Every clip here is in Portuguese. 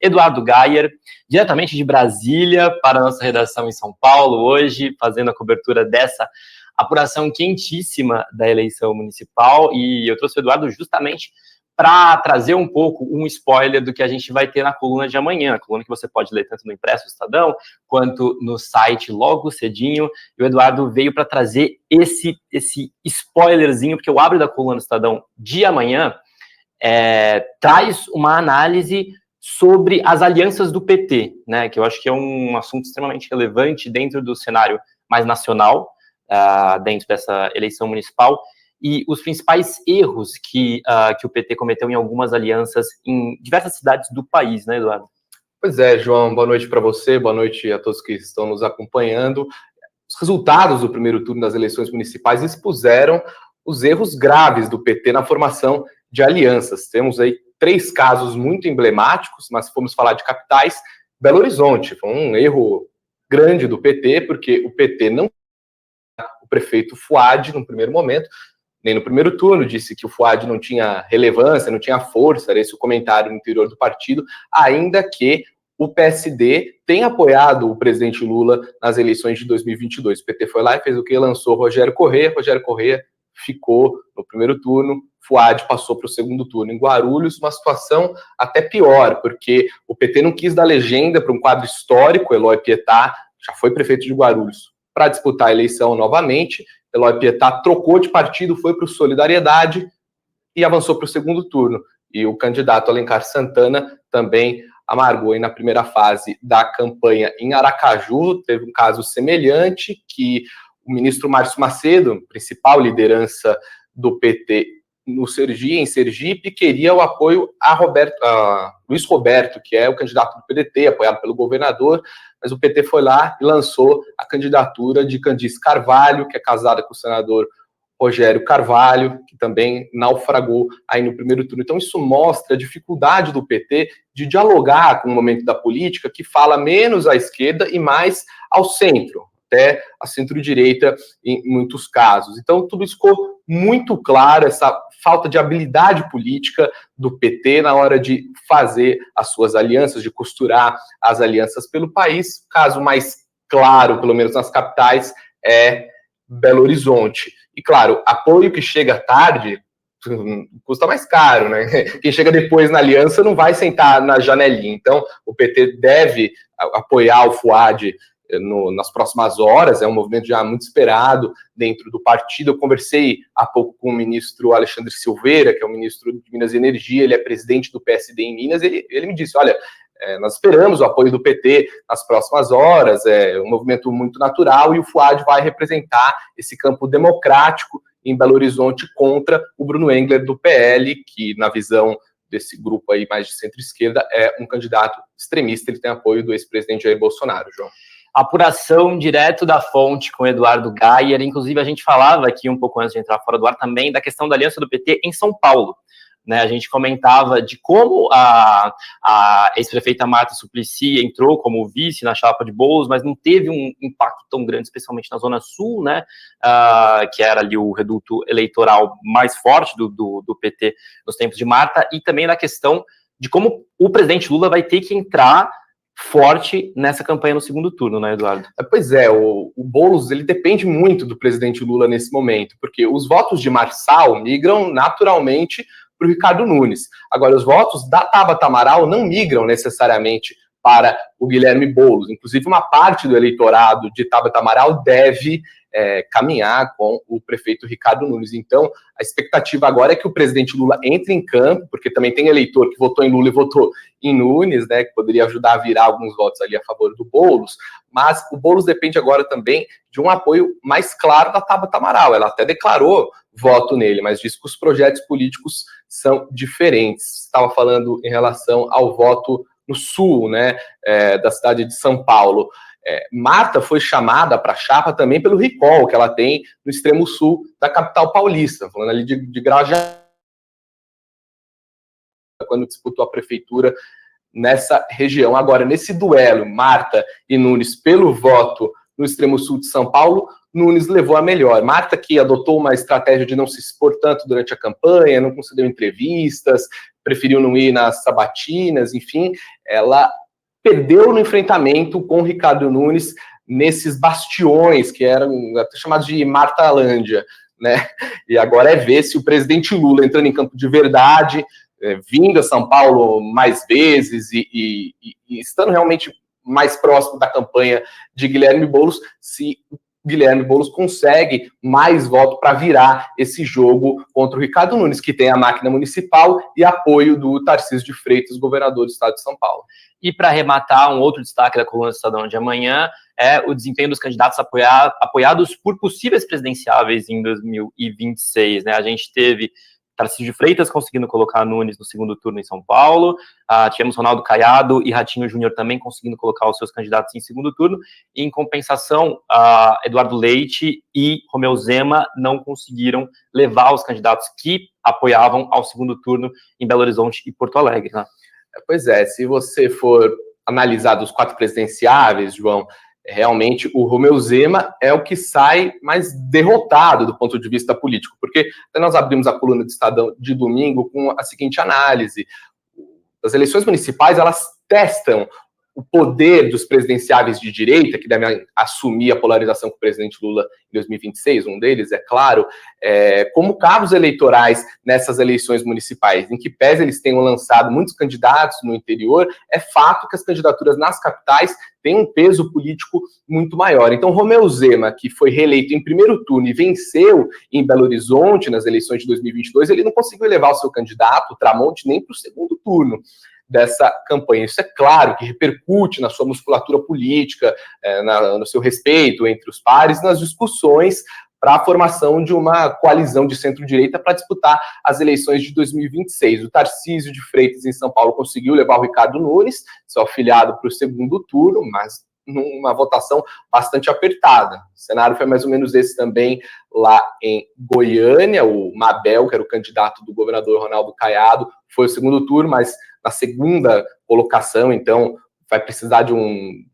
Eduardo Gayer, diretamente de Brasília, para a nossa redação em São Paulo, hoje, fazendo a cobertura dessa apuração quentíssima da eleição municipal. E eu trouxe o Eduardo justamente para trazer um pouco um spoiler do que a gente vai ter na coluna de amanhã, a coluna que você pode ler tanto no Impresso do Estadão, quanto no site logo cedinho. E o Eduardo veio para trazer esse spoilerzinho, porque o Abre da coluna do Estadão de amanhã traz uma análise sobre as alianças do PT, né, que eu acho que é um assunto extremamente relevante dentro do cenário mais nacional, dentro dessa eleição municipal, e os principais erros que o PT cometeu em algumas alianças em diversas cidades do país, né, Eduardo? Pois é, João, boa noite para você, boa noite a todos que estão nos acompanhando. Os resultados do primeiro turno das eleições municipais expuseram os erros graves do PT na formação de alianças. Temos aí 3 casos muito emblemáticos, mas se formos falar de capitais, Belo Horizonte foi um erro grande do PT, porque o PT não o prefeito Fouad no primeiro momento, nem no primeiro turno, disse que o Fouad não tinha relevância, não tinha força, era esse o comentário no interior do partido, ainda que o PSD tenha apoiado o presidente Lula nas eleições de 2022. O PT foi lá e fez o que? Lançou Rogério Corrêa ficou no primeiro turno, Fouad passou para o segundo turno. Em Guarulhos, uma situação até pior, porque o PT não quis dar legenda para um quadro histórico, Eloy Pietá, já foi prefeito de Guarulhos, para disputar a eleição novamente. Eloy Pietá trocou de partido, foi para o Solidariedade e avançou para o segundo turno. E o candidato Alencar Santana também amargou aí na primeira fase da campanha em Aracaju. Teve um caso semelhante, que o ministro Márcio Macedo, principal liderança do PT em Sergipe, queria o apoio a Luiz Roberto, que é o candidato do PDT, apoiado pelo governador, mas o PT foi lá e lançou a candidatura de Candice Carvalho, que é casada com o senador Rogério Carvalho, que também naufragou aí no primeiro turno. Então isso mostra a dificuldade do PT de dialogar com o momento da política, que fala menos à esquerda e mais ao centro, até a centro-direita em muitos casos. Então tudo isso ficou muito claro, essa falta de habilidade política do PT na hora de fazer as suas alianças, de costurar as alianças pelo país. O caso mais claro, pelo menos nas capitais, é Belo Horizonte. E, claro, apoio que chega tarde custa mais caro, né? Quem chega depois na aliança não vai sentar na janelinha. Então, o PT deve apoiar o Fouad nas próximas horas, é um movimento já muito esperado dentro do partido. Eu conversei há pouco com o ministro Alexandre Silveira, que é o ministro de Minas e Energia, ele é presidente do PSD em Minas, ele me disse, olha, nós esperamos o apoio do PT nas próximas horas, é um movimento muito natural e o Fouad vai representar esse campo democrático em Belo Horizonte contra o Bruno Engler do PL, que na visão desse grupo aí mais de centro-esquerda é um candidato extremista, ele tem apoio do ex-presidente Jair Bolsonaro, João. Apuração direto da fonte com Eduardo Gayer. Inclusive, a gente falava aqui um pouco antes de entrar fora do ar também da questão da aliança do PT em São Paulo. Né, a gente comentava de como a ex-prefeita Marta Suplicy entrou como vice na chapa de Boulos, mas não teve um impacto tão grande, especialmente na Zona Sul, né, que era ali o reduto eleitoral mais forte do PT nos tempos de Marta, e também na questão de como o presidente Lula vai ter que entrar forte nessa campanha no segundo turno, né, Eduardo? Pois é, o Boulos, ele depende muito do presidente Lula nesse momento, porque os votos de Marçal migram naturalmente para o Ricardo Nunes. Agora, os votos da Tabata Amaral não migram necessariamente para o Guilherme Boulos. Inclusive, uma parte do eleitorado de Tabata Amaral deve caminhar com o prefeito Ricardo Nunes. Então, a expectativa agora é que o presidente Lula entre em campo, porque também tem eleitor que votou em Lula e votou em Nunes, né, que poderia ajudar a virar alguns votos ali a favor do Boulos, mas o Boulos depende agora também de um apoio mais claro da Tabata Amaral. Ela até declarou voto nele, mas disse que os projetos políticos são diferentes. Estava falando em relação ao voto no sul, né, da cidade de São Paulo. Marta foi chamada para a chapa também pelo recall que ela tem no extremo sul da capital paulista, falando ali de Grajaú, quando disputou a prefeitura nessa região. Agora, nesse duelo, Marta e Nunes pelo voto no extremo sul de São Paulo, Nunes levou a melhor. Marta, que adotou uma estratégia de não se expor tanto durante a campanha, não concedeu entrevistas, preferiu não ir nas sabatinas, enfim, ela perdeu no enfrentamento com o Ricardo Nunes nesses bastiões que eram até chamados de Martalândia, né? E agora é ver se o presidente Lula entrando em campo de verdade, vindo a São Paulo mais vezes e estando realmente mais próximo da campanha de Guilherme Boulos, se Guilherme Boulos consegue mais voto para virar esse jogo contra o Ricardo Nunes, que tem a máquina municipal e apoio do Tarcísio de Freitas, governador do estado de São Paulo. E para arrematar, um outro destaque da coluna do Estadão de amanhã é o desempenho dos candidatos apoiados por possíveis presidenciáveis em 2026. Né? A gente teve Tarcísio de Freitas conseguindo colocar Nunes no segundo turno em São Paulo, tivemos Ronaldo Caiado e Ratinho Júnior também conseguindo colocar os seus candidatos em segundo turno, e em compensação, Eduardo Leite e Romeu Zema não conseguiram levar os candidatos que apoiavam ao segundo turno em Belo Horizonte e Porto Alegre. Né? Pois é, se você for analisar dos 4 presidenciáveis, João, realmente o Romeu Zema é o que sai mais derrotado do ponto de vista político, porque até nós abrimos a coluna do Estadão de domingo com a seguinte análise: as eleições municipais, elas testam o poder dos presidenciáveis de direita, que devem assumir a polarização com o presidente Lula em 2026, um deles, é claro, como cabos eleitorais nessas eleições municipais, em que pese eles tenham lançado muitos candidatos no interior, é fato que as candidaturas nas capitais têm um peso político muito maior. Então, Romeu Zema, que foi reeleito em primeiro turno e venceu em Belo Horizonte nas eleições de 2022, ele não conseguiu levar o seu candidato, o Tramonte, nem para o segundo turno dessa campanha. Isso é claro que repercute na sua musculatura política, no seu respeito entre os pares, nas discussões para a formação de uma coalizão de centro-direita para disputar as eleições de 2026. O Tarcísio de Freitas, em São Paulo, conseguiu levar o Ricardo Nunes, seu afiliado, para o segundo turno, mas numa votação bastante apertada. O cenário foi mais ou menos esse também lá em Goiânia. O Mabel, que era o candidato do governador Ronaldo Caiado, foi o segundo turno, mas na segunda colocação, então, vai precisar de um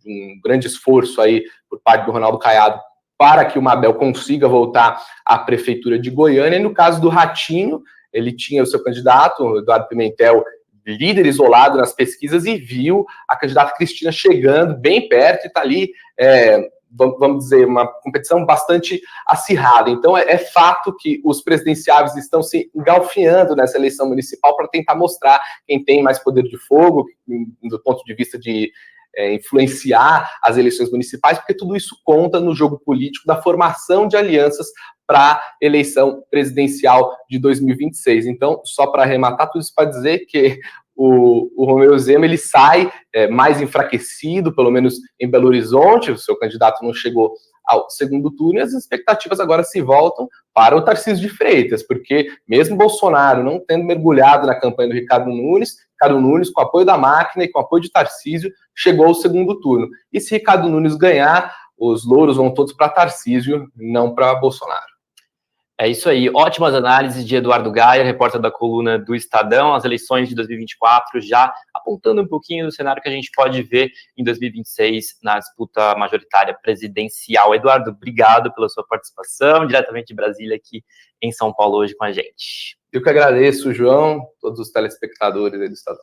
grande esforço aí por parte do Ronaldo Caiado para que o Mabel consiga voltar à prefeitura de Goiânia. E no caso do Ratinho, ele tinha o seu candidato, o Eduardo Pimentel, líder isolado nas pesquisas, e viu a candidata Cristina chegando bem perto e está ali, vamos dizer, uma competição bastante acirrada. Então, é fato que os presidenciáveis estão se engalfinhando nessa eleição municipal para tentar mostrar quem tem mais poder de fogo, do ponto de vista de influenciar as eleições municipais, porque tudo isso conta no jogo político da formação de alianças para a eleição presidencial de 2026. Então, só para arrematar tudo isso para dizer que o Romeu Zema, ele sai mais enfraquecido, pelo menos em Belo Horizonte. O seu candidato não chegou ao segundo turno, e as expectativas agora se voltam para o Tarcísio de Freitas, porque mesmo Bolsonaro não tendo mergulhado na campanha do Ricardo Nunes, com apoio da máquina e com apoio de Tarcísio, chegou ao segundo turno. E se Ricardo Nunes ganhar, os louros vão todos para Tarcísio, não para Bolsonaro. É isso aí, ótimas análises de Eduardo Gaia, repórter da coluna do Estadão, as eleições de 2024, já apontando um pouquinho do cenário que a gente pode ver em 2026 na disputa majoritária presidencial. Eduardo, obrigado pela sua participação, diretamente de Brasília, aqui em São Paulo, hoje com a gente. Eu que agradeço, João, todos os telespectadores aí do Estadão.